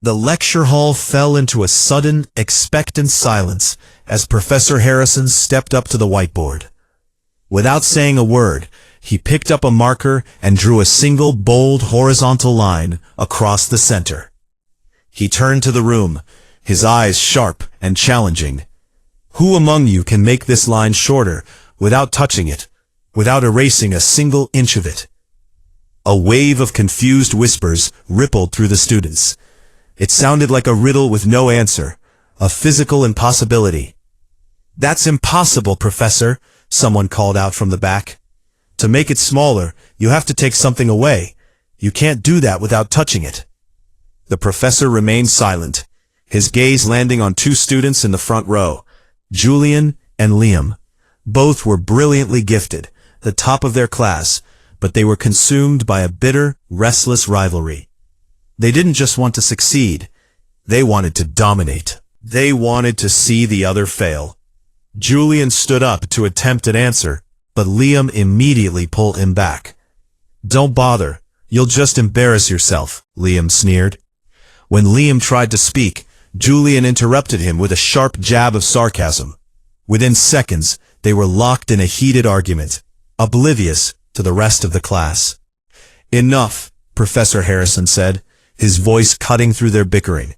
The lecture hall fell into a sudden, expectant silence as Professor Harrison stepped up to the whiteboard. Without saying a word, he picked up a marker and drew a single bold horizontal line across the center. He turned to the room, his eyes sharp and challenging. Who among you can make this line shorter without touching it, without erasing a single inch of it? A wave of confused whispers rippled through the students. It sounded like a riddle with no answer, a physical impossibility. "That's impossible, Professor," someone called out from the back. "To make it smaller, you have to take something away. You can't do that without touching it." The professor remained silent, his gaze landing on two students in the front row, Julian and Liam. Both were brilliantly gifted, the top of their class, but they were consumed by a bitter, restless rivalry. They didn't just want to succeed, they wanted to dominate. They wanted to see the other fail. Julian stood up to attempt an answer, but Liam immediately pulled him back. "Don't bother, you'll just embarrass yourself," Liam sneered. When Liam tried to speak, Julian interrupted him with a sharp jab of sarcasm. Within seconds, they were locked in a heated argument, oblivious to the rest of the class. "Enough," Professor Harrison said, his voice cutting through their bickering.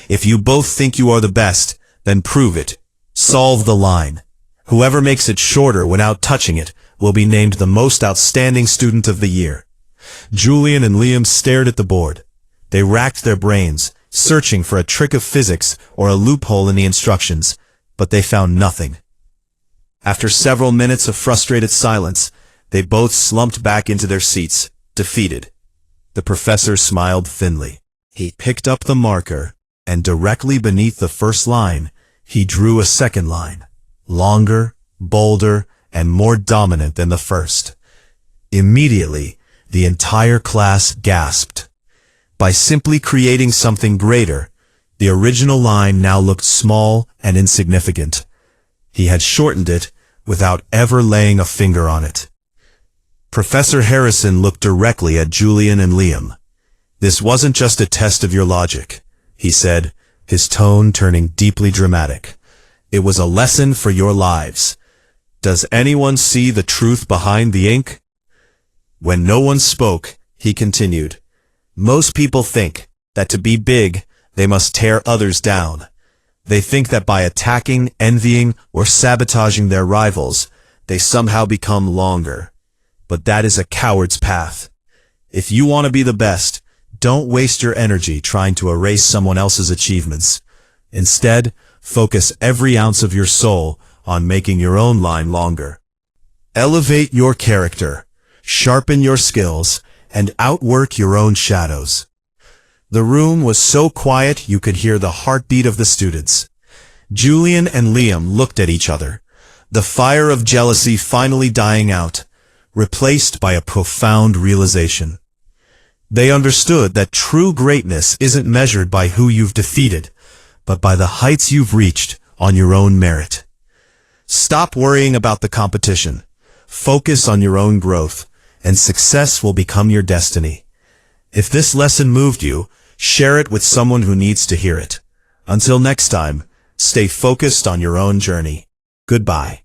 "If you both think you are the best, then prove it. Solve the line. Whoever makes it shorter without touching it will be named the most outstanding student of the year." Julian and Liam stared at the board. They racked their brains, searching for a trick of physics or a loophole in the instructions, but they found nothing. After several minutes of frustrated silence, they both slumped back into their seats, defeated. The professor smiled thinly. He picked up the marker, and directly beneath the first line, he drew a second line, longer, bolder, and more dominant than the first. Immediately, the entire class gasped. By simply creating something greater, the original line now looked small and insignificant. He had shortened it without ever laying a finger on it. Professor Harrison looked directly at Julian and Liam. "This wasn't just a test of your logic," he said, his tone turning deeply dramatic. "It was a lesson for your lives. Does anyone see the truth behind the ink?" When no one spoke, he continued, "Most people think that to be big, they must tear others down. They think that by attacking, envying, or sabotaging their rivals, they somehow become longer. But that is a coward's path. If you want to be the best, don't waste your energy trying to erase someone else's achievements. Instead, focus every ounce of your soul on making your own line longer. Elevate your character, sharpen your skills, and outwork your own shadows." The room was so quiet you could hear the heartbeat of the students. Julian and Liam looked at each other, the fire of jealousy finally dying out, replaced by a profound realization. They understood that true greatness isn't measured by who you've defeated, but by the heights you've reached on your own merit. Stop worrying about the competition. Focus on your own growth, and success will become your destiny. If this lesson moved you, share it with someone who needs to hear it. Until next time, stay focused on your own journey. Goodbye.